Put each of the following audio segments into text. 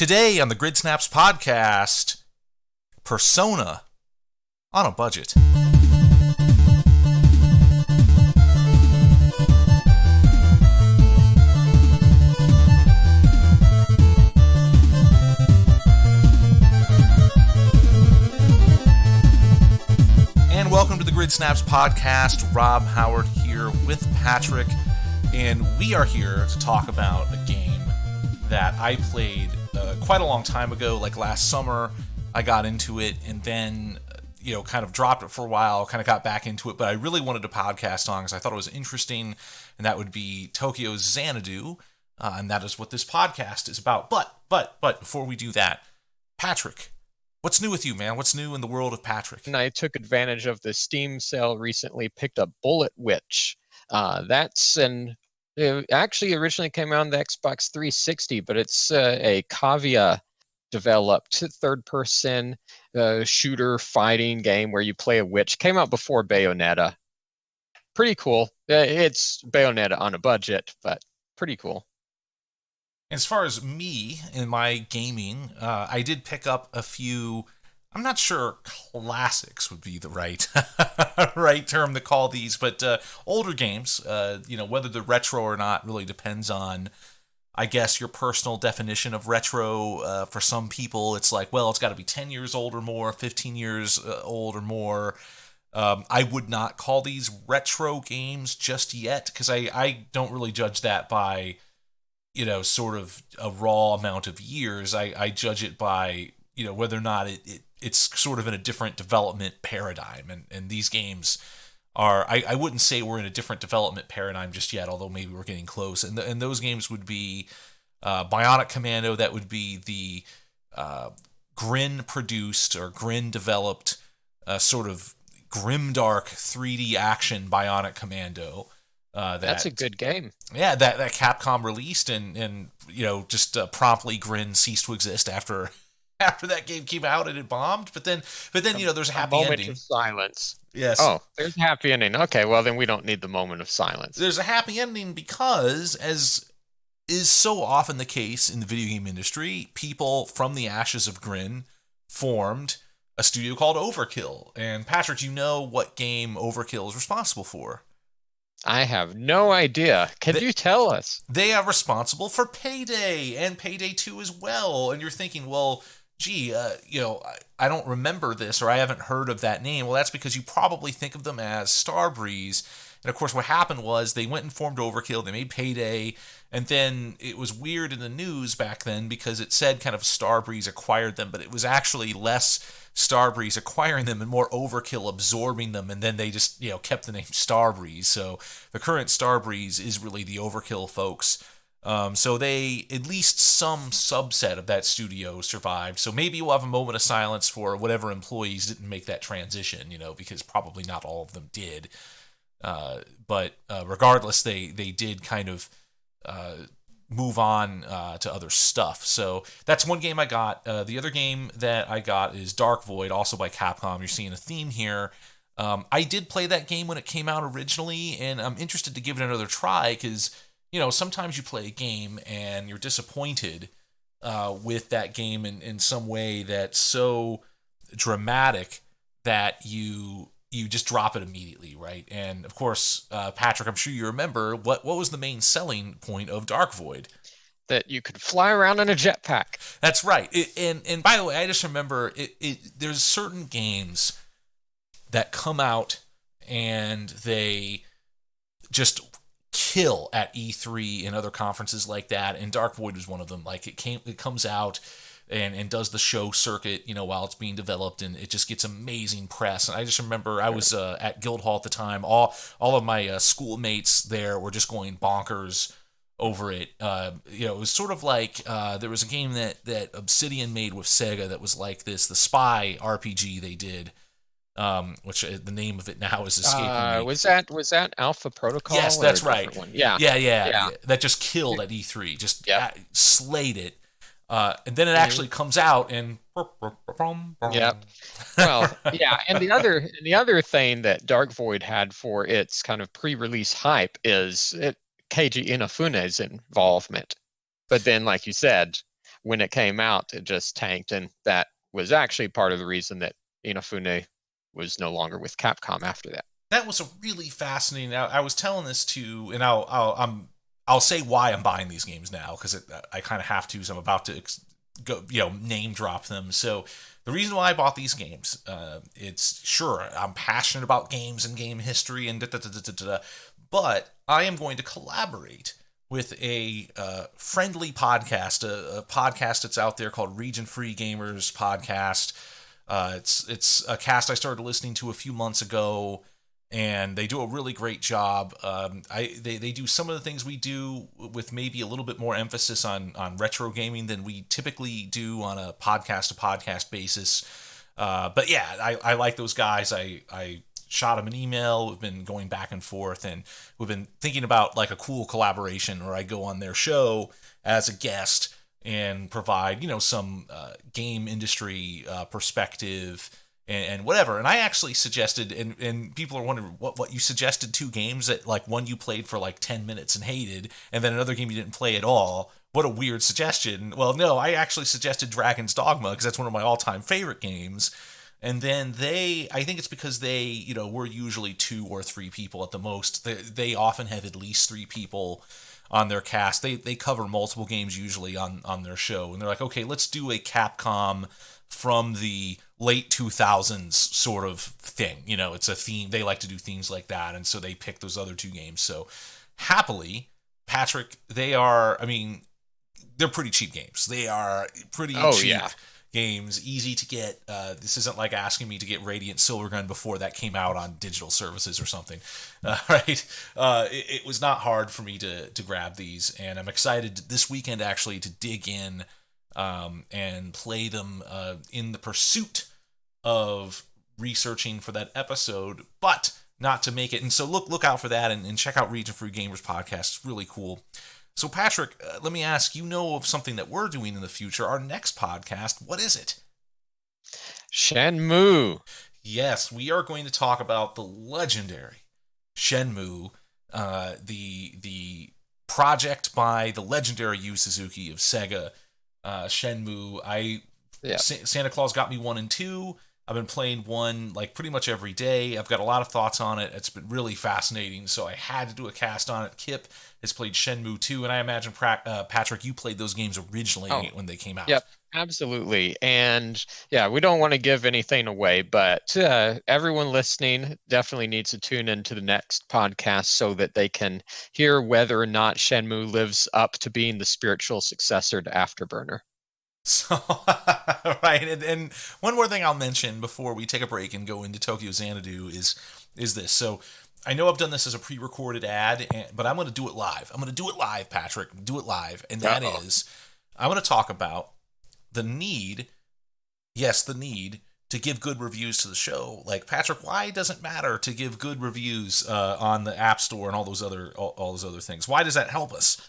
Today on the Grid Snaps podcast, Persona on a budget. And welcome to the Grid Snaps podcast. Rob Howard here with Patrick, and we are here to talk about a game that I played quite a long time ago, like last summer. I got into it and then, kind of dropped it for a while, kind of got back into it, but I really wanted to podcast on because I thought it was interesting, and that would be Tokyo Xanadu, and that is what this podcast is about. But before we do that, Patrick, what's new with you, man? What's new in the world of Patrick? And I took advantage of the Steam sale recently, picked up Bullet Witch. It actually originally came out on the Xbox 360, but it's a Kavia developed third-person shooter fighting game where you play a witch. Came out before Bayonetta. Pretty cool. It's Bayonetta on a budget, but pretty cool. As far as me and my gaming, I did pick up a few, I'm not sure classics would be the right right term to call these, but older games, whether they're retro or not really depends on, I guess, your personal definition of retro. For some people, it's like, well, it's got to be 10 years old or more, 15 years old or more. I would not call these retro games just yet, because I don't really judge that by, sort of a raw amount of years. I judge it by, whether or not it's sort of in a different development paradigm. And these games are, I wouldn't say we're in a different development paradigm just yet, although maybe we're getting close. And those games would be Bionic Commando. That would be the Grin produced or Grin developed sort of grimdark 3D action Bionic Commando. That's a good game. Yeah, that Capcom released and just promptly Grin ceased to exist after that game came out and it bombed. But then there's a happy moment ending. Of silence. Yes. Oh, there's a happy ending. Okay, well then we don't need the moment of silence. There's a happy ending because, as is so often the case in the video game industry, people from the ashes of Grin formed a studio called Overkill. And Patrick, you know what game Overkill is responsible for? I have no idea. Can you tell us? They are responsible for Payday and Payday 2 as well. And you're thinking, well, gee, I don't remember this, or I haven't heard of that name. Well, that's because you probably think of them as Starbreeze. And of course, what happened was they went and formed Overkill. They made Payday. And then it was weird in the news back then because it said kind of Starbreeze acquired them, but it was actually less Starbreeze acquiring them and more Overkill absorbing them, and then they just kept the name Starbreeze. So the current Starbreeze is really the Overkill folks. So they, at least some subset of that studio survived. So maybe we'll have a moment of silence for whatever employees didn't make that transition, because probably not all of them did. But regardless, they did kind of move on to other stuff. So that's one game I got. The other game that I got is Dark Void, also by Capcom. You're seeing a theme here. I did play that game when it came out originally, and I'm interested to give it another try because, sometimes you play a game and you're disappointed with that game in some way that's so dramatic that you just drop it immediately, right? And of course, Patrick, I'm sure you remember, what was the main selling point of Dark Void? That you could fly around in a jetpack. That's right. And by the way, I just remember, there's certain games that come out and they just kill at E3 and other conferences like that, and Dark Void was one of them. Like, it comes out and does the show circuit, while it's being developed, and it just gets amazing press. And I just remember I was at Guildhall at the time. All of my schoolmates there were just going bonkers over it. It was sort of like there was a game that Obsidian made with Sega that was like this, the spy RPG they did, which the name of it now is escaping me. Was that Alpha Protocol? Yes, that's right. One? Yeah. That just killed at E3, just slayed it. And then it actually comes out and Yep. Well, yeah, and the other thing that Dark Void had for its kind of pre-release hype is Keiji Inafune's involvement. But then, like you said, when it came out, it just tanked, and that was actually part of the reason that Inafune was no longer with Capcom after that. That was a really fascinating. I was telling this to, and I'll say why I'm buying these games now because I kind of have to. So I'm about to go, name drop them. So the reason why I bought these games, it's sure I'm passionate about games and game history and but I am going to collaborate with a friendly podcast, a podcast that's out there called Region Free Gamers Podcast. It's a cast I started listening to a few months ago, and they do a really great job. They do some of the things we do with maybe a little bit more emphasis on retro gaming than we typically do on a podcast to podcast basis. But yeah, I like those guys. I shot them an email. We've been going back and forth, and we've been thinking about like a cool collaboration where I go on their show as a guest and provide, some game industry perspective and whatever. And I actually suggested, and people are wondering what you suggested, 2 games that like one you played for like 10 minutes and hated, and then another game you didn't play at all. What a weird suggestion. Well, no, I actually suggested Dragon's Dogma because that's one of my all-time favorite games. And then I think it's because they, we're usually 2 or 3 people at the most. They often have at least 3 people on their cast. They cover multiple games usually on their show. And they're like, okay, let's do a Capcom from the late 2000s sort of thing. It's a theme. They like to do themes like that. And so they pick those other 2 games. So happily, Patrick, they're pretty cheap games. They are pretty cheap. Yeah. Games, easy to get. This isn't like asking me to get Radiant Silvergun before that came out on digital services or something, right? It was not hard for me to grab these, and I'm excited this weekend actually to dig in and play them in the pursuit of researching for that episode, but not to make it. And so look out for that and check out Region Free Gamers Podcast. It's really cool. So, Patrick, let me ask, of something that we're doing in the future. Our next podcast, what is it? Shenmue. Yes, we are going to talk about the legendary Shenmue, the project by the legendary Yu Suzuki of Sega. Shenmue, Santa Claus got me 1 and 2. I've been playing 1 like pretty much every day. I've got a lot of thoughts on it. It's been really fascinating, so I had to do a cast on it. Kip has played Shenmue 2, and I imagine, Patrick, you played those games originally when they came out. Yep, absolutely. And yeah, we don't want to give anything away, but everyone listening definitely needs to tune into the next podcast so that they can hear whether or not Shenmue lives up to being the spiritual successor to Afterburner. So, right, and one more thing I'll mention before we take a break and go into Tokyo Xanadu is this. So, I know I've done this as a pre-recorded ad, but I'm going to do it live. I'm going to do it live, Patrick. Do it live, and that is, I'm going to talk about the need to give good reviews to the show. Like, Patrick, why does it matter to give good reviews on the App Store and all those other things? Why does that help us?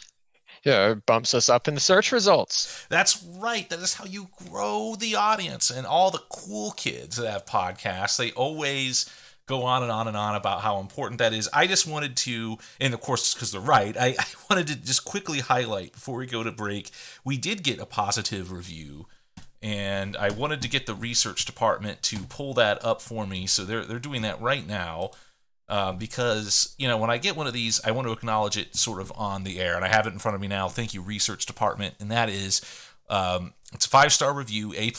Yeah, it bumps us up in the search results. That's right. That is how you grow the audience. And all the cool kids that have podcasts, they always go on and on and on about how important that is. I just wanted to, and of course, because they're right, I wanted to just quickly highlight before we go to break, we did get a positive review, and I wanted to get the research department to pull that up for me. So they're doing that right now. Because, when I get one of these, I want to acknowledge it sort of on the air, and I have it in front of me now. Thank you, research department. And that is, it's a 5-star review, A+.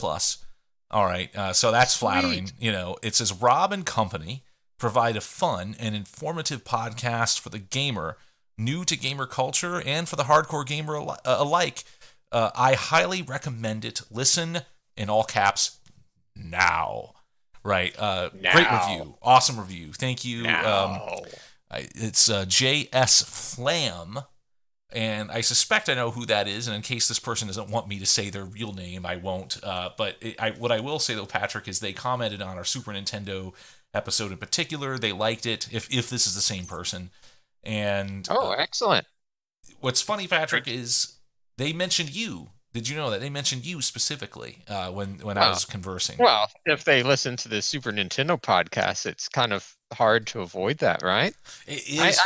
All right, so that's flattering. Sweet. It says, Rob and company provide a fun and informative podcast for the gamer, new to gamer culture, and for the hardcore gamer alike. I highly recommend it. Listen, in all caps, now. Right. Great review. Awesome review. Thank you. It's J.S. Flam, and I suspect I know who that is, and in case this person doesn't want me to say their real name, I won't. But what I will say, though, Patrick, is they commented on our Super Nintendo episode in particular. They liked it, if this is the same person. And excellent. What's funny, Patrick, is they mentioned you. Did you know that? They mentioned you specifically when I was conversing. Well, if they listen to the Super Nintendo podcast, it's kind of hard to avoid that, right? It is.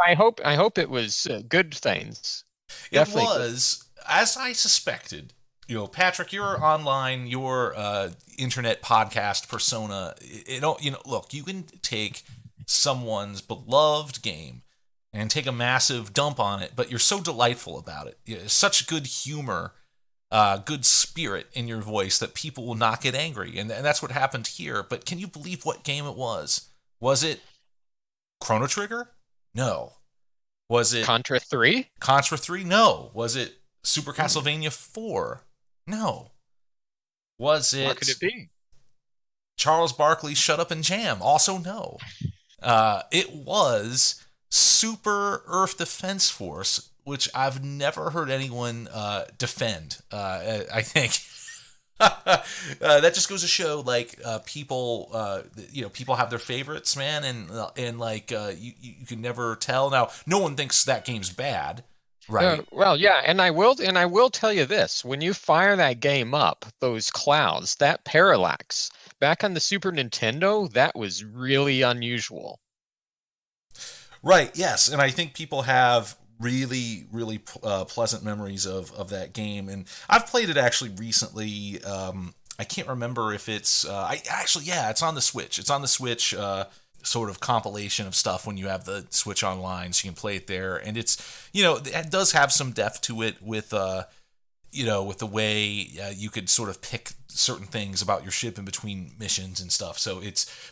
I hope it was good things. It was, as I suspected, Patrick, your online, your internet podcast persona, look, you can take someone's beloved game and take a massive dump on it, but you're so delightful about it. Such good humor, good spirit in your voice that people will not get angry. And that's what happened here. But can you believe what game it was? Was it Chrono Trigger? No. Was it Contra 3? Contra 3? No. Was it Super Castlevania 4? No. Was What could it it be? Charles Barkley's Shut Up and Jam? Also no. It was Super Earth Defense Force, which I've never heard anyone defend. I think that just goes to show, like, people have their favorites, man, and like you can never tell. Now, no one thinks that game's bad, right? Well, yeah, and I will tell you this: when you fire that game up, those clouds, that parallax, back on the Super Nintendo, that was really unusual. Right. Yes, and I think people have really, really pleasant memories of that game, and I've played it actually recently. I can't remember if it's. It's on the Switch. It's on the Switch. Sort of compilation of stuff when you have the Switch online, so you can play it there, and it does have some depth to it with with the way you could sort of pick certain things about your ship in between missions and stuff. So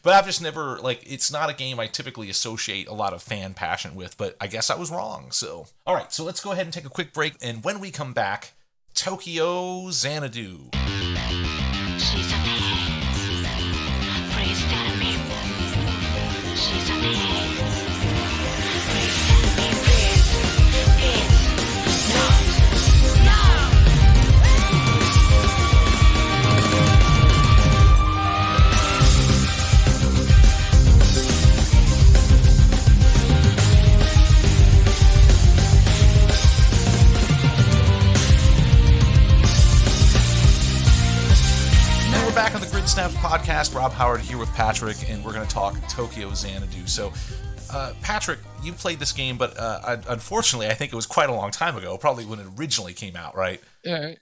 but I've just never, it's not a game I typically associate a lot of fan passion with, but I guess I was wrong. So, all right, so let's go ahead and take a quick break. And when we come back, Tokyo Xanadu. She's a man. Praise that me. She's a man. Praise that me. It's not. No. Back on the Grid Snaps podcast. Rob Howard here with Patrick, and we're going to talk Tokyo Xanadu. So, Patrick, you played this game, but unfortunately, I think it was quite a long time ago, probably when it originally came out, right? Not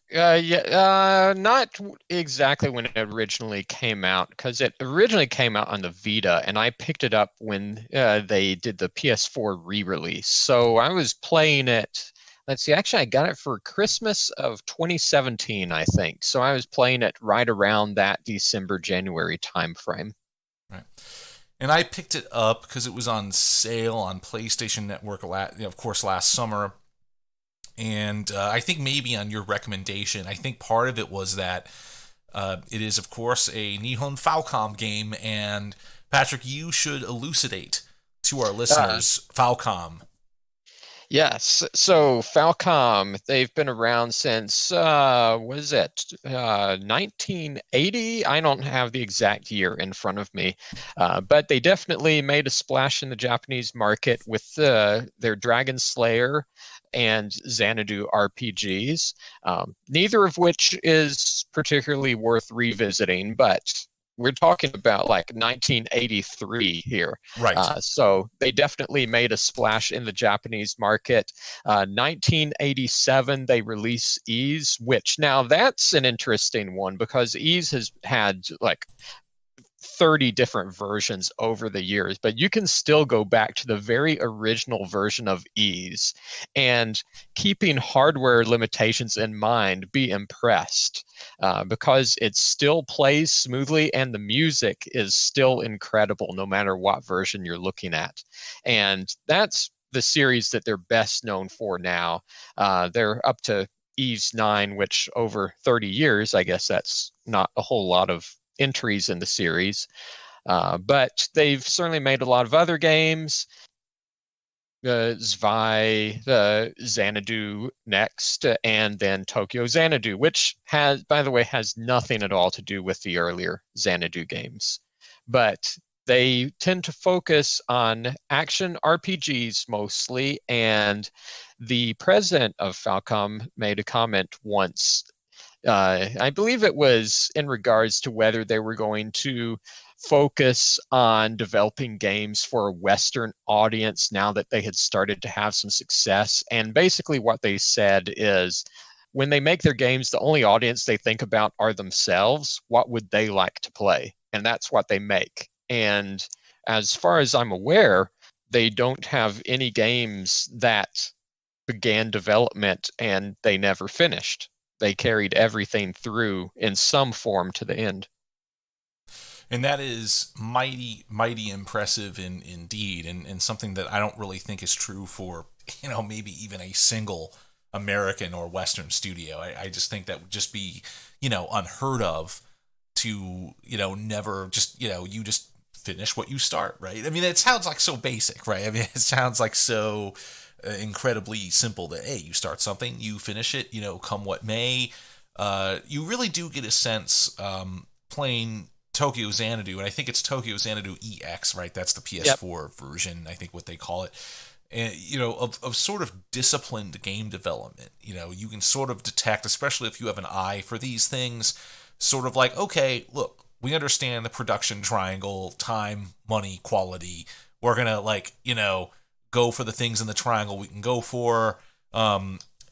exactly when it originally came out, because it originally came out on the Vita, and I picked it up when they did the PS4 re-release. So I was playing it. Let's see, actually, I got it for Christmas of 2017, I think. So I was playing it right around that December, January timeframe. Right. And I picked it up because it was on sale on PlayStation Network, of course, last summer. And I think maybe on your recommendation, I think part of it was that it is, of course, a Nihon Falcom game. And Patrick, you should elucidate to our listeners Falcom. Yes. So Falcom, they've been around since, 1980? I don't have the exact year in front of me, but they definitely made a splash in the Japanese market with their Dragon Slayer and Xanadu RPGs, neither of which is particularly worth revisiting, but we're talking about like 1983 here. Right. So they definitely made a splash in the Japanese market. 1987, they released Ease, which now that's an interesting one because Ease has had like 30 different versions over the years, but you can still go back to the very original version of Ease and, keeping hardware limitations in mind, be impressed because it still plays smoothly and the music is still incredible no matter what version you're looking at. And that's the series that they're best known for now. They're up to Ease 9, which over 30 years, I guess that's not a whole lot of entries in the series, but they've certainly made a lot of other games. Zwei, Xanadu next, and then Tokyo Xanadu, which by the way, has nothing at all to do with the earlier Xanadu games. But they tend to focus on action RPGs mostly, and the president of Falcom made a comment once. I believe it was in regards to whether they were going to focus on developing games for a Western audience now that they had started to have some success. And basically what they said is when they make their games, the only audience they think about are themselves. What would they like to play? And that's what they make. And as far as I'm aware, they don't have any games that began development and they never finished. They carried everything through in some form to the end. And that is mighty, mighty impressive indeed, and something that I don't really think is true for, maybe even a single American or Western studio. I just think that would just be, unheard of to, never just, you just finish what you start, right? I mean, it sounds like so basic, right? I mean, it sounds like so incredibly simple that, hey, you start something, you finish it, come what may. You really do get a sense playing Tokyo Xanadu, and I think it's Tokyo Xanadu EX, right? That's the PS4 version, I think what they call it. And, of sort of disciplined game development. You can sort of detect, especially if you have an eye for these things, sort of like, okay, look, we understand the production triangle, time, money, quality. We're going to go for the things in the triangle we can go for.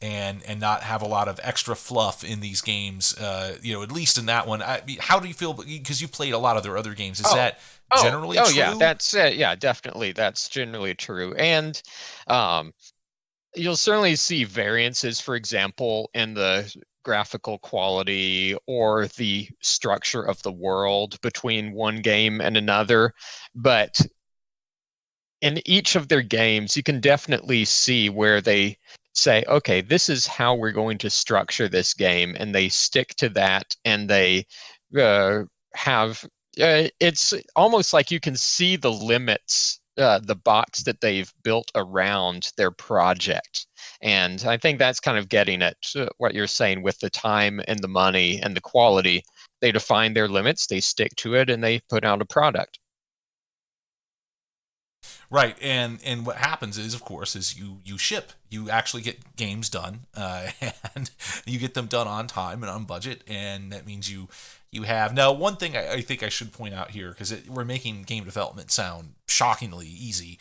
And not have a lot of extra fluff in these games, at least in that one. How do you feel? Because you played a lot of their other games. Is that generally true? Yeah, that's definitely. That's generally true. And you'll certainly see variances, for example, in the graphical quality or the structure of the world between one game and another. But in each of their games, you can definitely see where they say, okay, this is how we're going to structure this game, and they stick to that, and they have it's almost like you can see the limits, the box that they've built around their project. And I think that's kind of getting at what you're saying with the time and the money and the quality. They define their limits, they stick to it, and they put out a product. Right, and what happens is, of course, is you ship. You actually get games done, and you get them done on time and on budget, and that means you have... Now, one thing I think I should point out here, because we're making game development sound shockingly easy,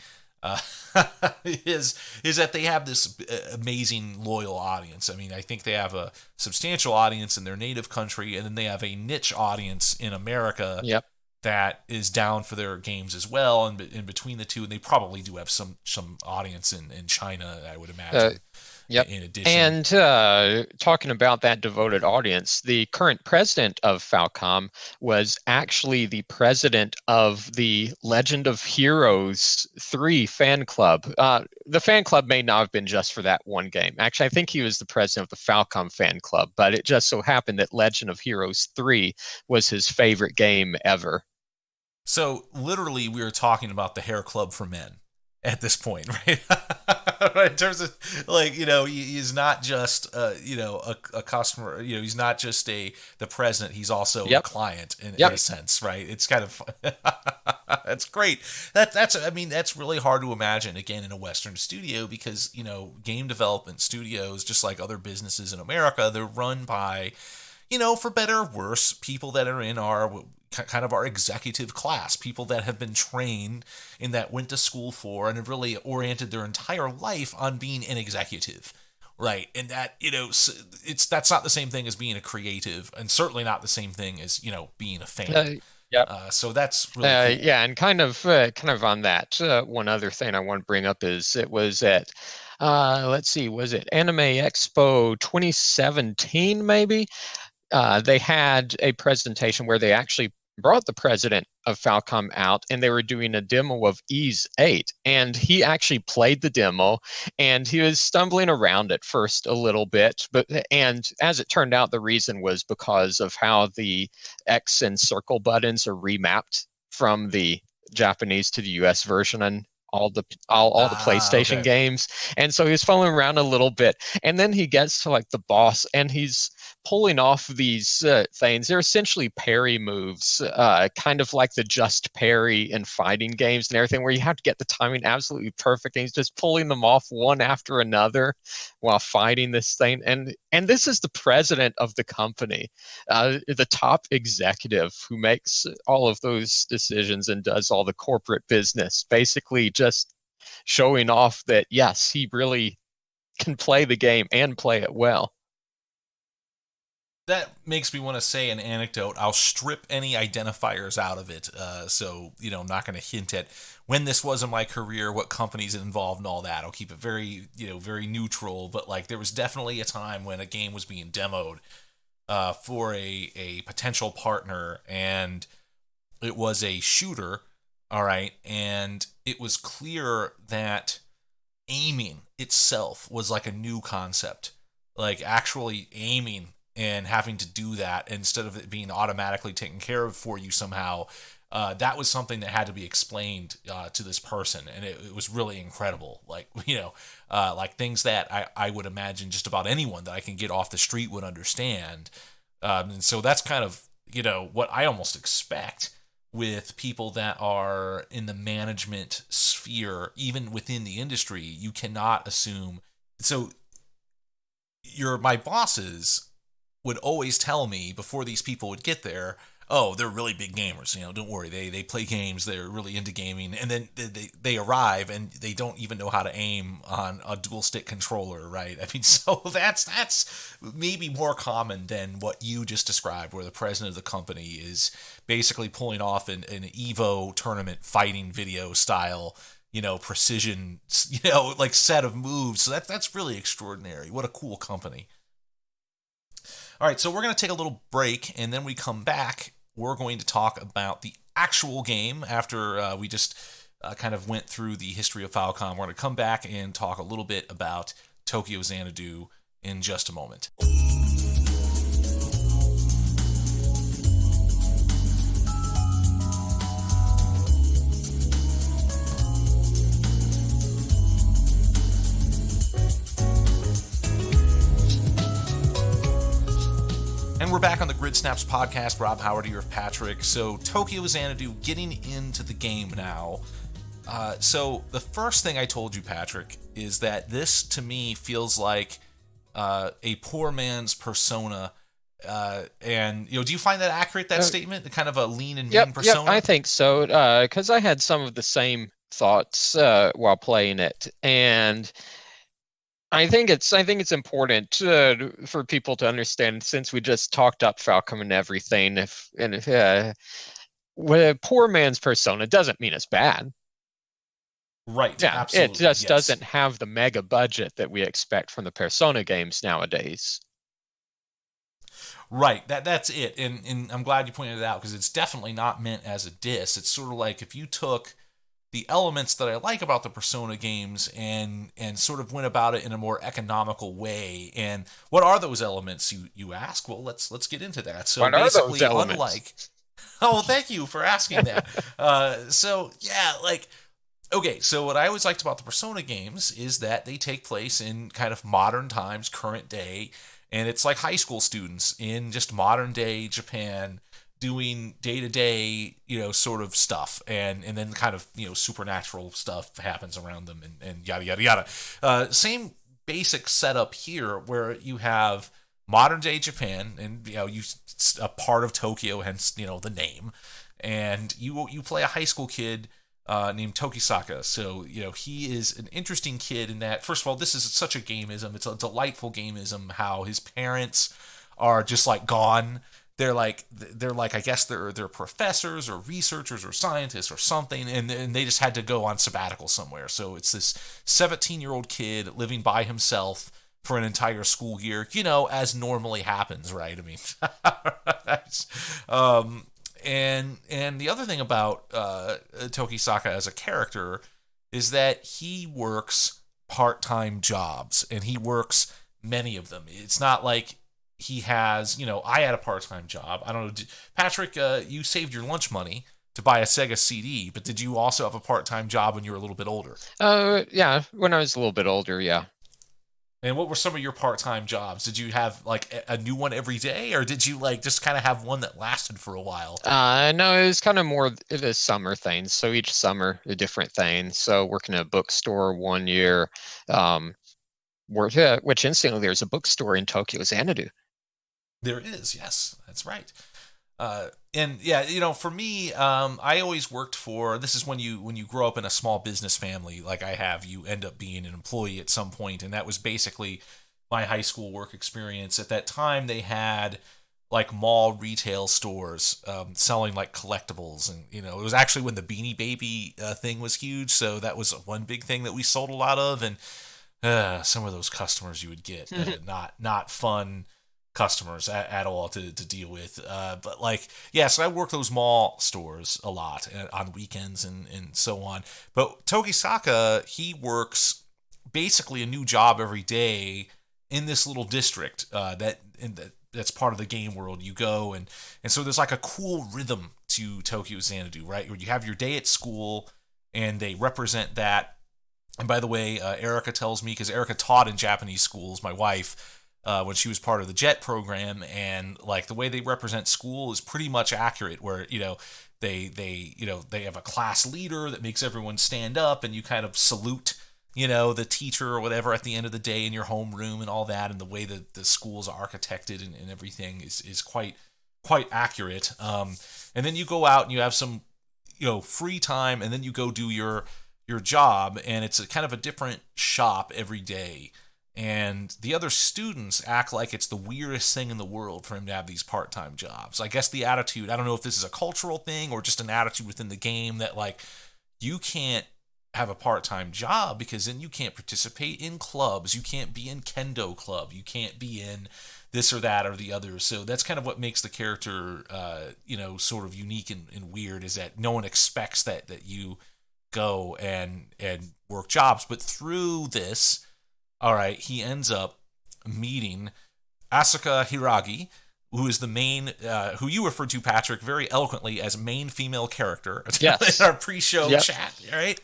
is that they have this amazing loyal audience. I mean, I think they have a substantial audience in their native country, and then they have a niche audience in America. Yep. That is down for their games as well, and in between the two, and they probably do have some audience in China, I would imagine. Yep. In addition, and talking about that devoted audience, the current president of Falcom was actually the president of the Legend of Heroes 3 fan club. The fan club may not have been just for that one game. Actually, I think he was the president of the Falcom fan club, but it just so happened that Legend of Heroes 3 was his favorite game ever. So literally, we are talking about the hair club for men at this point, right? In terms of he's not just a customer. He's not just the president. He's also a client in a sense, right? It's kind of that's great. That's really hard to imagine again in a Western studio, because game development studios, just like other businesses in America, they're run by, for better or worse, people that are in our executive class, people that have been trained and that went to school for and have really oriented their entire life on being an executive, right? And that, that's not the same thing as being a creative, and certainly not the same thing as, being a fan. So that's really cool. Yeah, and kind of on that, one other thing I want to bring up is it was at let's see, was it Anime Expo 2017 maybe? They had a presentation where they actually brought the president of Falcom out, and they were doing a demo of Ys 8, and he actually played the demo, and he was stumbling around at first a little bit, and as it turned out, the reason was because of how the X and circle buttons are remapped from the Japanese to the US version and all the PlayStation games. And so he was fumbling around a little bit, and then he gets to like the boss, and he's pulling off these things. They're essentially parry moves, kind of like the just parry in fighting games and everything, where you have to get the timing absolutely perfect, and he's just pulling them off one after another while fighting this thing. And this is the president of the company, the top executive who makes all of those decisions and does all the corporate business, basically just showing off that, yes, he really can play the game and play it well. that makes me want to say an anecdote. I'll strip any identifiers out of it. So, I'm not going to hint at when this was in my career, what companies it involved, and all that. I'll keep it very, very neutral. But like, there was definitely a time when a game was being demoed for a potential partner, and it was a shooter. All right. And it was clear that aiming itself was like a new concept. Like actually aiming and having to do that instead of it being automatically taken care of for you somehow. That was something that had to be explained to this person, and it was really incredible. Like, like things that I would imagine just about anyone that I can get off the street would understand. And so that's kind of, what I almost expect with people that are in the management sphere, even within the industry. You cannot assume. So my bosses would always tell me before these people would get there, oh, they're really big gamers. Don't worry, they play games. They're really into gaming. And then they arrive and they don't even know how to aim on a dual stick controller, right? I mean, so that's maybe more common than what you just described, where the president of the company is basically pulling off an Evo tournament fighting video style, precision, like set of moves. So that's really extraordinary. What a cool company. All right, so we're going to take a little break, and then we come back. We're going to talk about the actual game after we just kind of went through the history of Falcom. We're going to come back and talk a little bit about Tokyo Xanadu in just a moment. And we're back on the Grid Snaps podcast. Rob Howard here with Patrick. So Tokyo Xanadu getting into the game now. So the first thing I told you, Patrick, is that this to me feels like a poor man's Persona. And do you find that accurate, that statement? The kind of a lean and mean Persona? Yep, I think so. Because I had some of the same thoughts while playing it, and I think it's important for people to understand, since we just talked up Falcom and everything. If a poor man's Persona doesn't mean it's bad. Right. Yeah, absolutely. it just doesn't have the mega budget that we expect from the Persona games nowadays. Right. That's it. And I'm glad you pointed it out, because it's definitely not meant as a diss. It's sort of like if you took the elements that I like about the Persona games and sort of went about it in a more economical way. And what are those elements, you ask? Well, let's get into that. So what basically, are those elements? Oh, well, thank you for asking that. Okay, so what I always liked about the Persona games is that they take place in kind of modern times, current day, and it's like high school students in just modern day Japan doing day-to-day, sort of stuff, and then kind of, supernatural stuff happens around them, and yada, yada, yada. Same basic setup here, where you have modern-day Japan, and, a part of Tokyo, hence, the name, and you play a high school kid named Tokisaka. So, he is an interesting kid in that, first of all, this is such a gameism. It's a delightful gameism, how his parents are just, like, gone. They're like, I guess they're professors or researchers or scientists or something, and they just had to go on sabbatical somewhere. So it's this 17-year-old kid living by himself for an entire school year, as normally happens, right? I mean, and the other thing about Tokisaka as a character is that he works part-time jobs, and he works many of them. It's not like he has, I had a part-time job. I don't know, Patrick, you saved your lunch money to buy a Sega CD, but did you also have a part-time job when you were a little bit older? Yeah, when I was a little bit older, yeah. And what were some of your part-time jobs? Did you have like a new one every day, or did you like just kind of have one that lasted for a while? No, it was kind of more the summer things. So each summer, a different thing. So working at a bookstore one year, which incidentally, there's a bookstore in Tokyo Xanadu. There is, yes, that's right. And yeah, for me, I always worked for. This is when you grow up in a small business family like I have, you end up being an employee at some point, and that was basically my high school work experience. At that time, they had like mall retail stores selling like collectibles, and it was actually when the Beanie Baby thing was huge, so that was one big thing that we sold a lot of. And some of those customers you would get not fun customers at all to deal with. But like, yeah, so I work those mall stores a lot on weekends and so on. But Togisaka, he works basically a new job every day in this little district that's part of the game world. You go and so there's like a cool rhythm to Tokyo Xanadu, right? Where you have your day at school and they represent that. And by the way, Erica tells me, because Erica taught in Japanese schools, my wife, when she was part of the JET program, and like the way they represent school is pretty much accurate. Where they have a class leader that makes everyone stand up, and you kind of salute the teacher or whatever at the end of the day in your homeroom and all that, and the way that the school's architected and everything is quite accurate. And then you go out and you have some free time, and then you go do your job, and it's a kind of a different shop every day. And the other students act like it's the weirdest thing in the world for him to have these part-time jobs. I guess the attitude, I don't know if this is a cultural thing or just an attitude within the game, that like you can't have a part-time job because then you can't participate in clubs, you can't be in kendo club, you can't be in this or that or the other. So that's kind of what makes the character sort of unique and weird, is that no one expects that you go and work jobs. But through this, all right, he ends up meeting Asuka Hiragi, who is the main, who you referred to, Patrick, very eloquently as main female character yes. in our pre-show Yep. chat, right?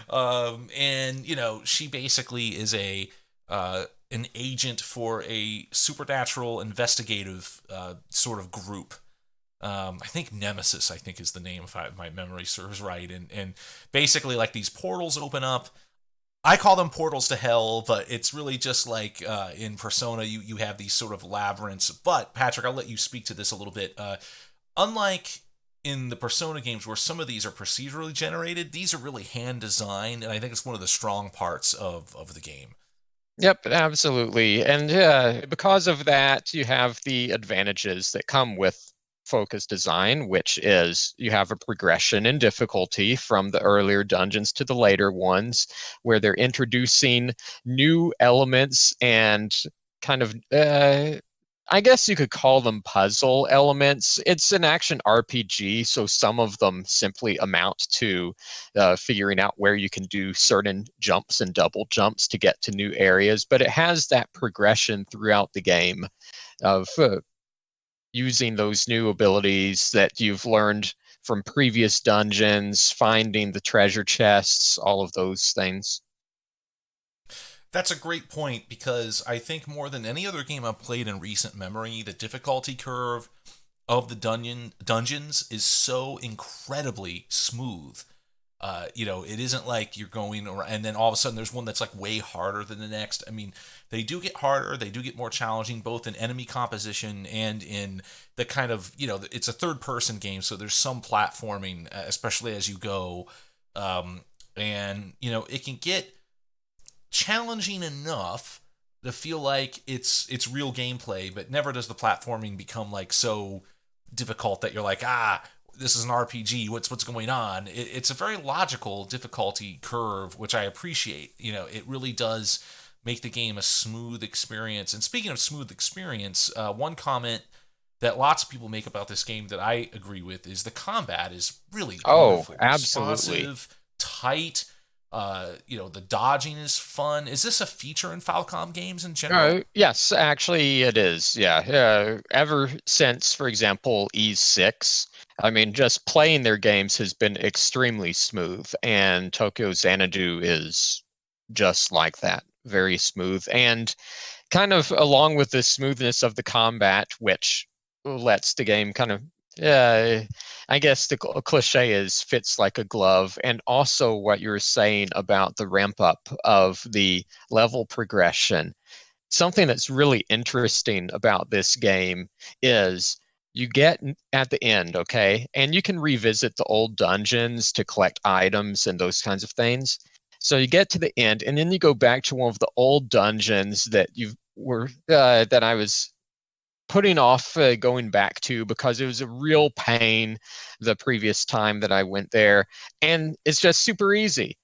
And she basically is an agent for a supernatural investigative sort of group. I think Nemesis, is the name, if my memory serves right. And basically, like, these portals open up. I call them portals to hell, but it's really just like in Persona, you have these sort of labyrinths. But Patrick, I'll let you speak to this a little bit. Unlike in the Persona games, where some of these are procedurally generated, these are really hand designed, and I think it's one of the strong parts of the game. Yep, absolutely. And because of that, you have the advantages that come with focused design, which is you have a progression in difficulty from the earlier dungeons to the later ones, where they're introducing new elements and kind of I guess you could call them puzzle elements. It's an action RPG, so some of them simply amount to figuring out where you can do certain jumps and double jumps to get to new areas, but it has that progression throughout the game of using those new abilities that you've learned from previous dungeons, finding the treasure chests, all of those things. That's a great point, because I think more than any other game I've played in recent memory, the difficulty curve of the dungeons is so incredibly smooth. It isn't like you're going around and then all of a sudden there's one that's like way harder than the next. I mean, they do get harder, they do get more challenging, both in enemy composition and in the kind of, it's a third-person game, so there's some platforming, especially as you go. And it can get challenging enough to feel like it's real gameplay, but never does the platforming become like so difficult that you're like, this is an RPG, what's going on. It's a very logical difficulty curve, which I appreciate. It really does make the game a smooth experience. And speaking of smooth experience, one comment that lots of people make about this game that I agree with is the combat is really wonderful, absolutely responsive, tight. The dodging is fun. Is this a feature in Falcom games in general? Yes, actually it is. Yeah. Ever since, for example, E6, I mean, just playing their games has been extremely smooth, and Tokyo Xanadu is just like that, very smooth. And kind of along with the smoothness of the combat, which lets the game kind of I guess the cliche is fits like a glove. And also what you were saying about the ramp up of the level progression. Something that's really interesting about this game is you get at the end, okay, and you can revisit the old dungeons to collect items and those kinds of things. So you get to the end, and then you go back to one of the old dungeons that I was putting off going back to because it was a real pain the previous time that I went there, and it's just super easy.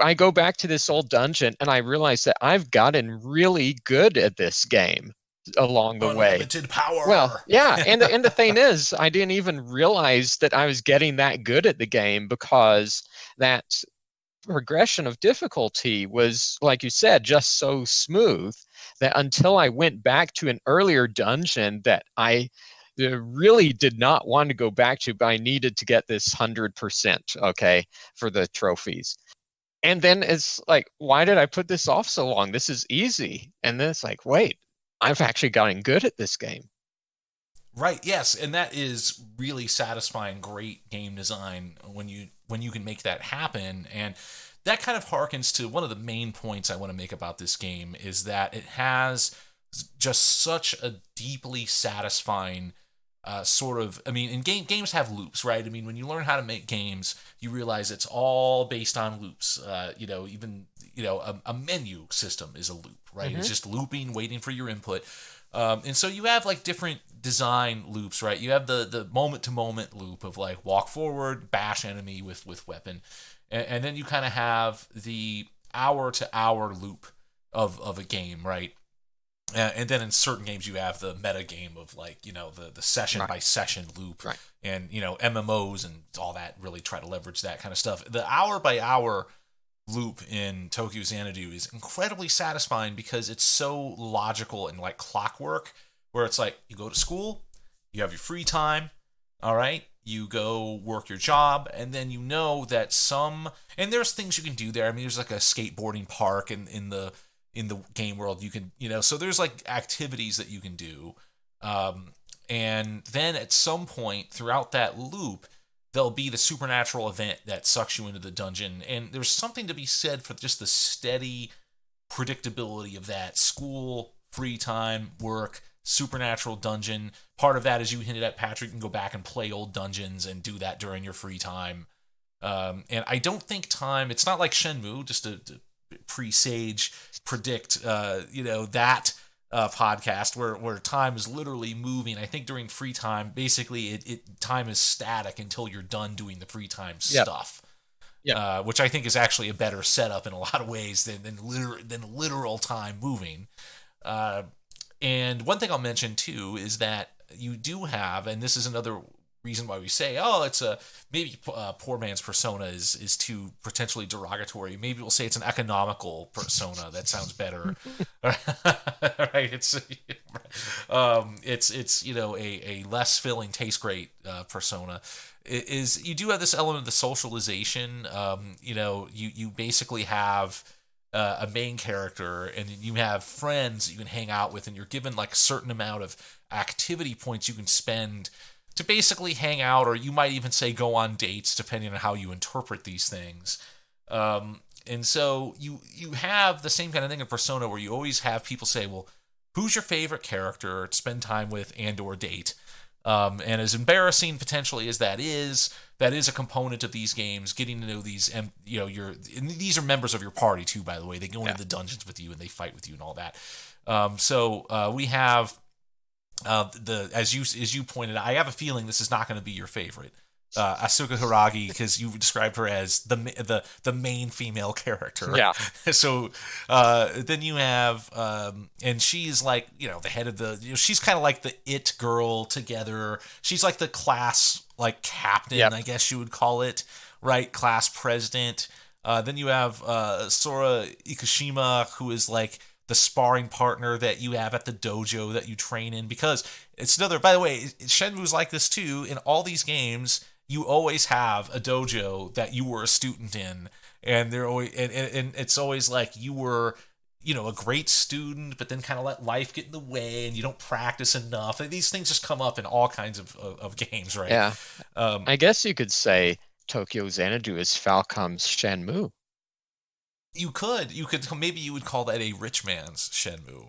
I go back to this old dungeon, and I realize that I've gotten really good at this game along the way. Unlimited power. Well, yeah, and the thing is, I didn't even realize that I was getting that good at the game because that progression of difficulty was, like you said, just so smooth that until I went back to an earlier dungeon that I really did not want to go back to, but I needed to get this 100%, okay, for the trophies. And then it's like, why did I put this off so long? This is easy. And then it's like, wait, I've actually gotten good at this game. Right, yes, and that is really satisfying, great game design when you can make that happen. And that kind of harkens to one of the main points I want to make about this game is that it has just such a deeply satisfying games have loops, right? I mean, when you learn how to make games, you realize it's all based on loops. A menu system is a loop, right? It's just looping, waiting for your input. And so you have like different design loops, right? You have the moment-to-moment loop of like walk forward, bash enemy with weapon. And then you kind of have the hour-to-hour loop of a game, right? And then in certain games you have the meta game of like, the session by session loop, right. And, MMOs and all that really try to leverage that kind of stuff. The hour by hour loop in Tokyo Xanadu is incredibly satisfying because it's so logical and like clockwork, where it's like you go to school, you have your free time, all right, you go work your job, and then and there's things you can do there. I mean, there's like a skateboarding park in the game world. You can, so there's like activities that you can do. And then at some point throughout that loop, there'll be the supernatural event that sucks you into the dungeon. And there's something to be said for just the steady predictability of that. School, free time, work, supernatural dungeon. Part of that, as you hinted at, Patrick, you can go back and play old dungeons and do that during your free time. And I don't think time, it's not like Shenmue, just to presage, predict, that podcast where time is literally moving. I think during free time, basically time is static until you're done doing the free time stuff. Yeah. Which I think is actually a better setup in a lot of ways than literal time moving. And one thing I'll mention too is that you do have, and this is another reason why we say, it's maybe poor man's persona is too potentially derogatory. Maybe we'll say it's an economical persona. That sounds better. Right? It's a less filling, tastes great persona. You do have this element of the socialization. You basically have a main character, and you have friends you can hang out with, and you're given like a certain amount of activity points you can spend to basically hang out, or you might even say go on dates, depending on how you interpret these things. And so you have the same kind of thing in Persona, where you always have people say, well, who's your favorite character to spend time with and or date? And as embarrassing potentially as that is a component of these games, getting to know these, and these are members of your party too, by the way. They go into the dungeons with you and they fight with you and all that. So we have as you pointed out, I have a feeling this is not going to be your favorite, Asuka Hiragi, because you described her as the main female character. Yeah. So then you have, and she's like, the head of the, she's kind of like the it girl together. She's like the class like captain, I guess you would call it, right? Class president. Then you have Sora Ikushima, who is like the sparring partner that you have at the dojo that you train in, because it's another, by the way, Shenmue's like this too. In all these games, you always have a dojo that you were a student in, and they're always, and it's always like you were, a great student, but then kind of let life get in the way and you don't practice enough. These things just come up in all kinds of games, right? Yeah. I guess you could say Tokyo Xanadu is Falcom's Shenmue. You could, maybe you would call that a rich man's Shenmue.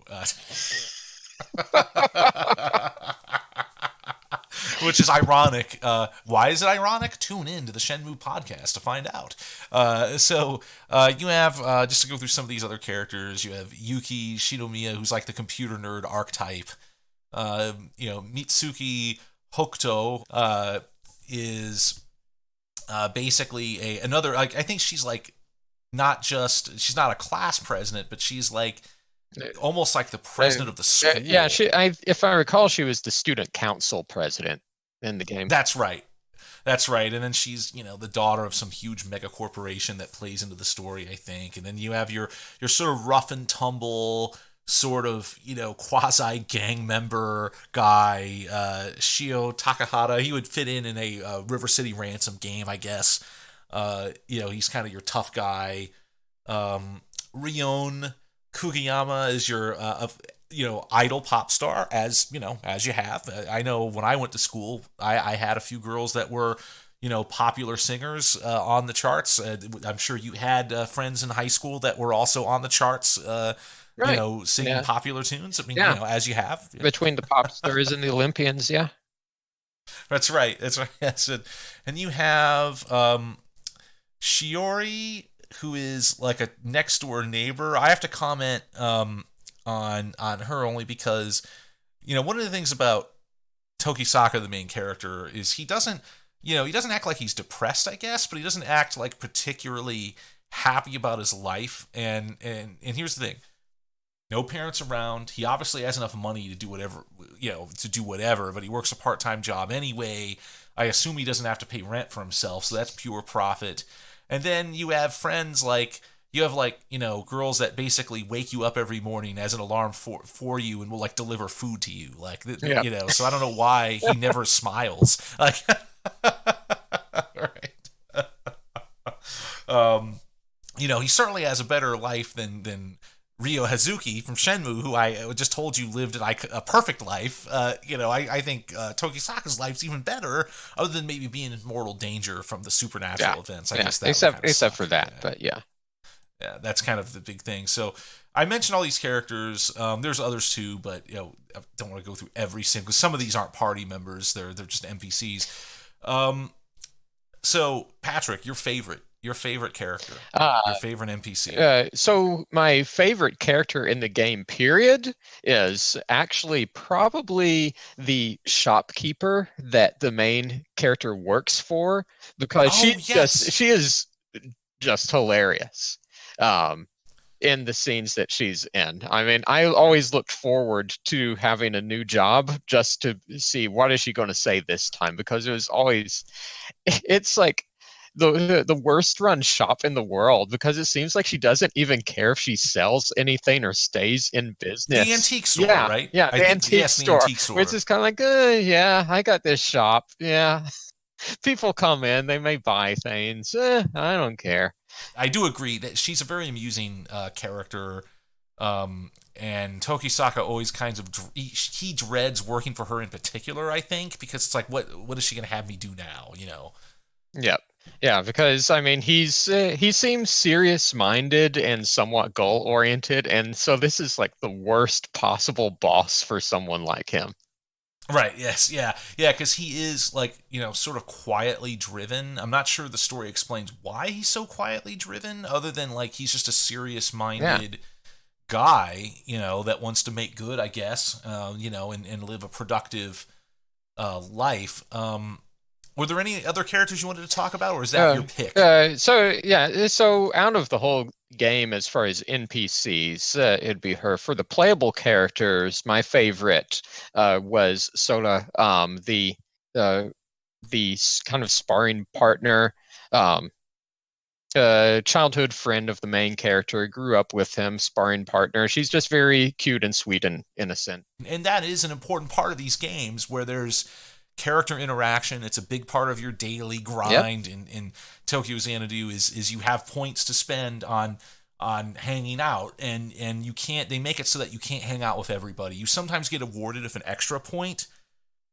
which is ironic. Why is it ironic? Tune in to the Shenmue podcast to find out. You have, just to go through some of these other characters, you have Yuki Shinomiya, who's like the computer nerd archetype. Mitsuki Hokuto is basically another, like, I think she's like, she's not a class president, but she's like almost like the president of the school. Yeah, if I recall, she was the student council president in the game. That's right. And then she's, the daughter of some huge mega corporation that plays into the story, I think. And then you have your sort of rough and tumble, sort of, quasi gang member guy, Shio Takahata. He would fit in a River City Ransom game, I guess. He's kind of your tough guy. Rion Kugiyama is your idol pop star, as you have. I know when I went to school, I had a few girls that were popular singers on the charts. I'm sure you had friends in high school that were also on the charts. Right. Singing popular tunes. I mean, as you have between the pop stars and the Olympians. Yeah, that's right. Yes. And you have Shiori, who is like a next door neighbor. I have to comment on her only because one of the things about Tokisaka, the main character, is he doesn't act like he's depressed, I guess, but he doesn't act like particularly happy about his life. And here's the thing. No parents around. He obviously has enough money to do whatever, but he works a part-time job anyway. I assume he doesn't have to pay rent for himself, so that's pure profit. And then you have friends girls that basically wake you up every morning as an alarm for you and will like deliver food to you. So I don't know why he never smiles. Like, right. He certainly has a better life than Ryo Hazuki from Shenmue, who I just told you lived like a perfect life. I think Tokisaka's life's even better, other than maybe being in mortal danger from the supernatural events. I guess that except for that, but yeah, that's kind of the big thing. So I mentioned all these characters. There's others too, but I don't want to go through every single. Because some of these aren't party members; they're just NPCs. So Patrick, your favorite character, your favorite NPC. So my favorite character in the game, period, is actually probably the shopkeeper that the main character works for, because she is just hilarious in the scenes that she's in. I mean, I always looked forward to having a new job just to see what is she going to say this time, because it's like the worst run shop in the world, because it seems like she doesn't even care if she sells anything or stays in business. The antique store, right? Yeah, the antique store. Which is kind of like, I got this shop. Yeah. People come in, they may buy things. I don't care. I do agree that she's a very amusing character. And Tokisaka always kinds of he dreads working for her in particular, I think, because it's like, what is she going to have me do now, Yep. Yeah, because I mean he seems serious-minded and somewhat goal-oriented, and so this is like the worst possible boss for someone like him. Right, yes, yeah, because he is like, sort of quietly driven. I'm not sure the story explains why he's so quietly driven, other than like he's just a serious-minded guy, that wants to make good, I guess, and live a productive life. Were there any other characters you wanted to talk about, or is that your pick? So out of the whole game, as far as NPCs, it'd be her. For the playable characters, my favorite was Soda, the kind of sparring partner, childhood friend of the main character, grew up with him, sparring partner. She's just very cute and sweet and innocent. And that is an important part of these games, where there's character interaction. It's a big part of your daily grind. In Tokyo Xanadu is you have points to spend on hanging out, and they make it so that you can't hang out with everybody. You sometimes get awarded with an extra point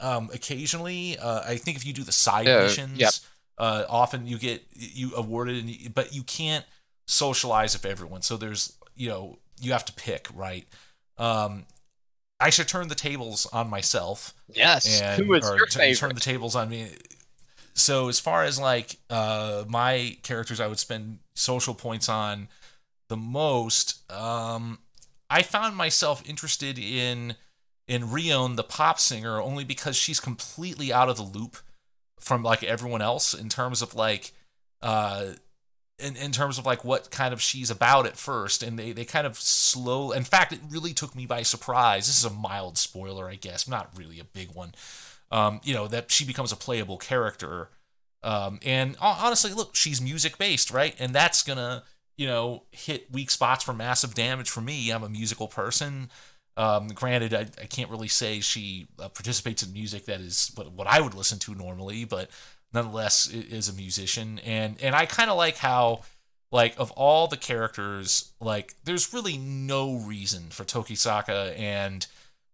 occasionally. I think if you do the side missions, often you awarded, but you can't socialize with everyone. So there's you have to pick, right? I should turn the tables on myself. Yes. Who is your Turn favorite? the tables on me. So as far as like my characters I would spend social points on the most, I found myself interested in Rion, the pop singer, only because she's completely out of the loop from like everyone else in terms of like in terms of like what kind of she's about at first, and they kind of slow. In fact, it really took me by surprise. This is a mild spoiler, I guess, not really a big one. That she becomes a playable character. And honestly, look, she's music based, right? And that's gonna, hit weak spots for massive damage for me. I'm a musical person. Granted, I can't really say she participates in music that is what I would listen to normally, but nonetheless is a musician. And I kind of like how, like, of all the characters, like, there's really no reason for Tokisaka and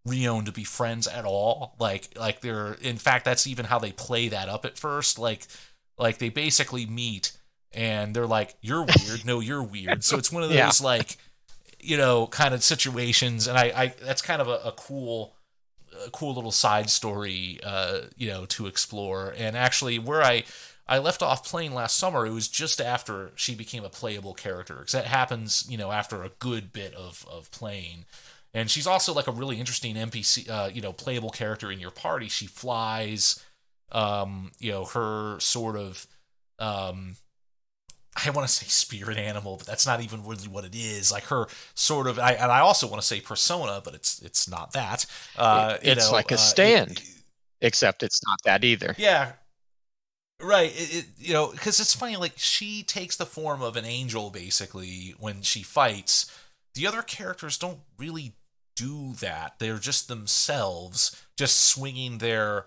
Rion to be friends at all. Like they're, in fact, that's even how they play that up at first. Like they basically meet and they're like, "You're weird. No, you're weird." So it's one of those like, kind of situations. And I that's kind of a cool little side story, to explore. And actually, where I left off playing last summer, it was just after she became a playable character, because that happens, after a good bit of playing. And she's also like a really interesting NPC, playable character in your party. She flies, her sort of, I want to say spirit animal, but that's not even really what it is. Like her sort of, and I also want to say persona, but it's not that. It's like a stand, except it's not that either. Yeah. Right, because it's funny, like, she takes the form of an angel, basically, when she fights. The other characters don't really do that. They're just themselves, just swinging their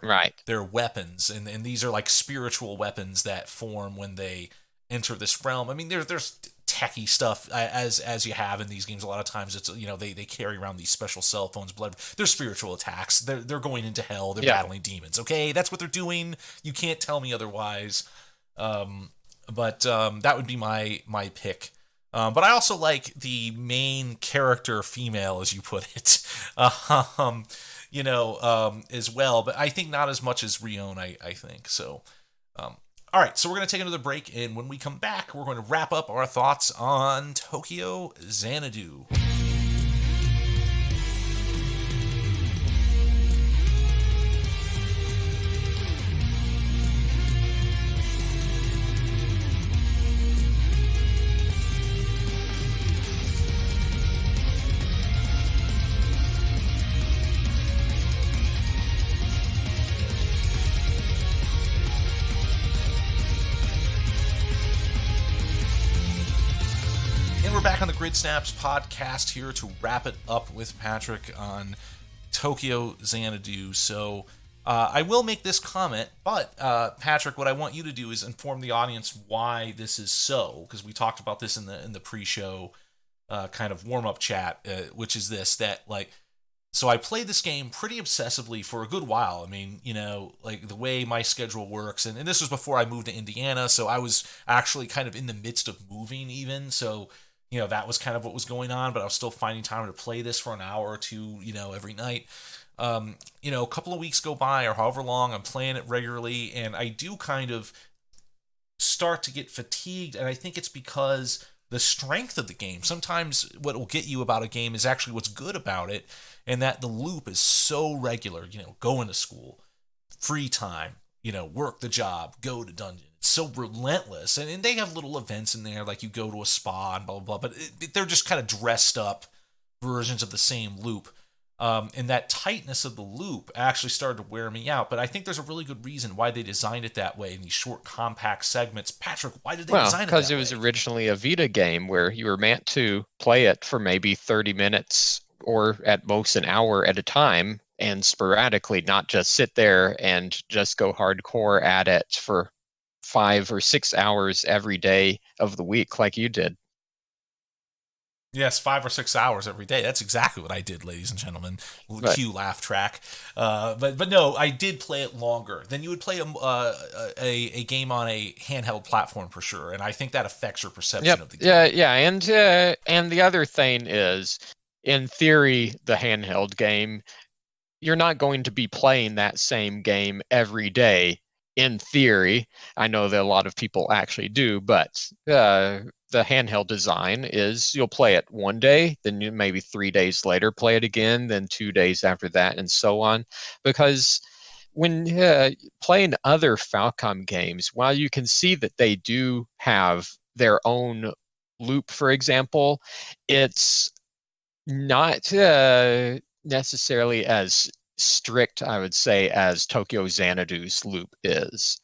weapons, and these are, like, spiritual weapons that form when they enter this realm. I mean, there's techie stuff, as you have in these games. A lot of times it's, they carry around these special cell phones, they're spiritual attacks. They're going into hell. They're battling demons. Okay, that's what they're doing. You can't tell me otherwise. But that would be my pick. But I also like the main character female, as you put it, as well. But I think not as much as Rion, I think. So, all right, so we're going to take another break, and when we come back, we're going to wrap up our thoughts on Tokyo Xanadu. Back on the Grid Snaps podcast here to wrap it up with Patrick on Tokyo Xanadu. So I will make this comment, but Patrick, what I want you to do is inform the audience why this is so, because we talked about this in the pre-show kind of warm-up chat, which is this, that like, so I played this game pretty obsessively for a good while. I mean, like the way my schedule works, and this was before I moved to Indiana, so I was actually kind of in the midst of moving even, so that was kind of what was going on, but I was still finding time to play this for an hour or two, every night. A couple of weeks go by, or however long, I'm playing it regularly, and I do kind of start to get fatigued, and I think it's because the strength of the game. Sometimes what will get you about a game is actually what's good about it, and that the loop is so regular, going to school, free time, work the job, go to dungeon. It's so relentless. And they have little events in there, like you go to a spa and blah, blah, blah. But they're just kind of dressed up versions of the same loop. And that tightness of the loop actually started to wear me out. But I think there's a really good reason why they designed it that way in these short, compact segments. Patrick, why did they design it that way? Because it was originally a Vita game where you were meant to play it for maybe 30 minutes or at most an hour at a time, and sporadically, not just sit there and just go hardcore at it for 5 or 6 hours every day of the week like you did. Yes, 5 or 6 hours every day. That's exactly what I did, ladies and gentlemen. Right. Cue laugh track. But no, I did play it longer. Then you would play a game on a handheld platform for sure, and I think that affects your perception of the game. Yeah. And the other thing is, in theory, the handheld game, you're not going to be playing that same game every day. In theory, I know that a lot of people actually do, but the handheld design is you'll play it one day, then you maybe 3 days later play it again, then 2 days after that, and so on. Because when playing other Falcom games, while you can see that they do have their own loop, for example, it's not necessarily as strict, I would say, as Tokyo Xanadu's loop is.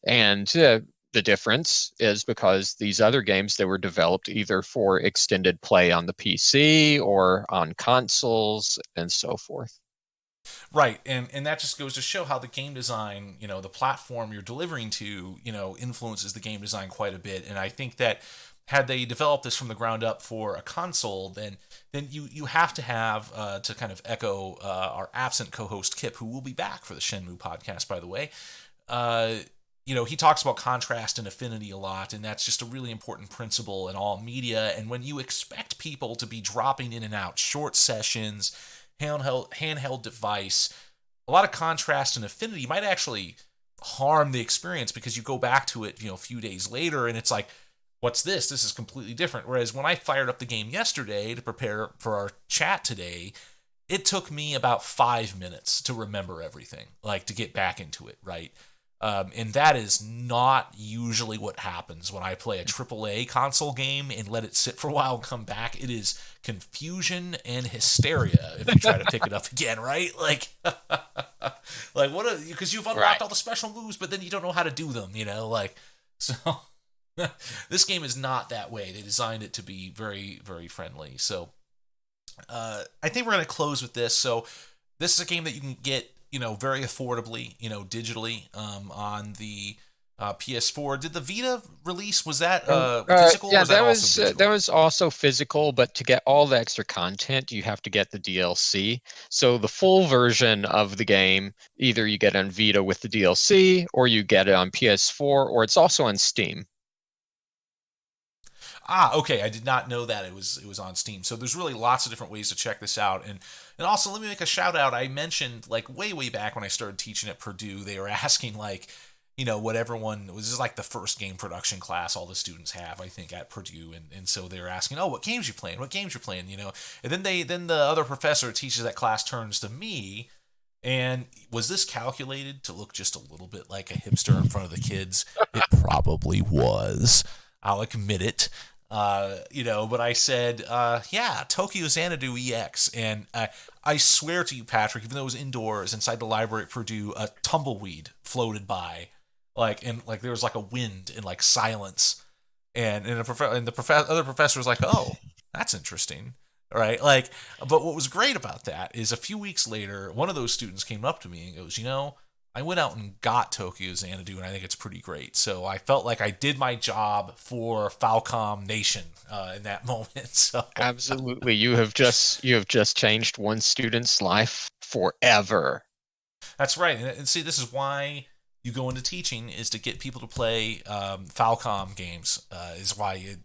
And the difference is because these other games, they were developed either for extended play on the PC or on consoles and so forth. Right, and that just goes to show how the game design, the platform you're delivering to, influences the game design quite a bit. And I think that had they developed this from the ground up for a console, then you have to have to kind of echo our absent co-host Kip, who will be back for the Shenmue podcast, by the way. He talks about contrast and affinity a lot, and that's just a really important principle in all media. And when you expect people to be dropping in and out, short sessions, handheld device, a lot of contrast and affinity might actually harm the experience, because you go back to it, a few days later, and it's like, what's this? This is completely different. Whereas when I fired up the game yesterday to prepare for our chat today, it took me about 5 minutes to remember everything, like to get back into it, right? And that is not usually what happens when I play a AAA console game and let it sit for a while and come back. It is confusion and hysteria if you try to pick it up again, right? Like what? Because you've unlocked all the special moves, but then you don't know how to do them, so. This game is not that way. They designed it to be very, very friendly. So I think we're going to close with this. So this is a game that you can get, very affordably, digitally on the PS4. Did the Vita release, was that physical? Yeah, or was that was also physical, but to get all the extra content, you have to get the DLC. So the full version of the game, either you get on Vita with the DLC, or you get it on PS4, or it's also on Steam. Okay. I did not know that it was on Steam. So there's really lots of different ways to check this out. And also, let me make a shout out. I mentioned, like, way back when I started teaching at Purdue, they were asking, like, what everyone was. This is like the first game production class all the students have, I think, at Purdue. And so they were asking, oh, what games you playing? What games you playing? And then the other professor who teaches that class turns to me. And was this calculated to look just a little bit like a hipster in front of the kids? It probably was. I'll admit it. But I said, yeah, Tokyo Xanadu EX. And I swear to you, Patrick, even though it was indoors inside the library at Purdue, a tumbleweed floated by. And there was like a wind and like silence. And the other professor was like, oh, that's interesting. Right? But what was great about that is a few weeks later, one of those students came up to me and goes, I went out and got Tokyo Xanadu, and I think it's pretty great. So I felt like I did my job for Falcom Nation in that moment. So absolutely, you have just changed one student's life forever. That's right, and see, this is why you go into teaching, is to get people to play Falcom games. Is why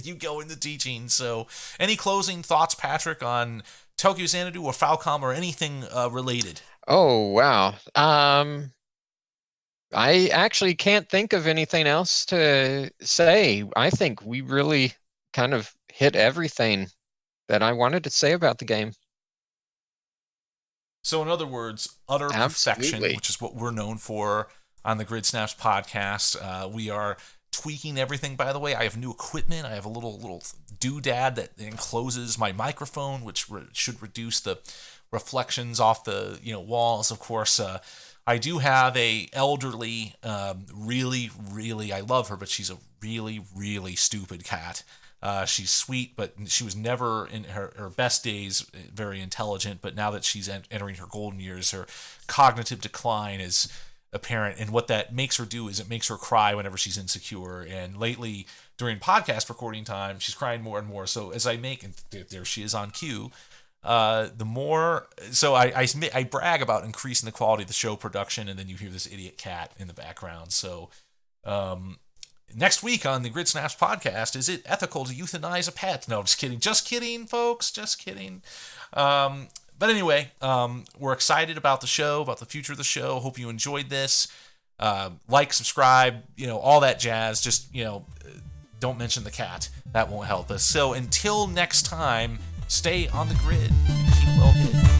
you go into teaching. So, any closing thoughts, Patrick, on Tokyo Xanadu or Falcom or anything related? Oh, wow. I actually can't think of anything else to say. I think we really kind of hit everything that I wanted to say about the game. So in other words, utter perfection, which is what we're known for on the Grid Snaps podcast. We are tweaking everything, by the way. I have new equipment. I have a little doodad that encloses my microphone, which should reduce the reflections off the walls. Of course, I do have a elderly, really, I love her, but she's a really stupid cat. She's sweet, but she was never in her best days very intelligent. But now that she's entering her golden years, her cognitive decline is apparent. And what that makes her do is it makes her cry whenever she's insecure. And lately, during podcast recording time, she's crying more and more. So as I make, and there she is on cue, the more, so I brag about increasing the quality of the show production, and then you hear this idiot cat in the background. So, next week on the Grid Snaps podcast, is it ethical to euthanize a pet? No, just kidding. Just kidding, folks. Just kidding. But anyway, we're excited about the show, about the future of the show. Hope you enjoyed this. Like, subscribe, all that jazz. Just, don't mention the cat. That won't help us. So until next time, stay on the grid and keep well hidden.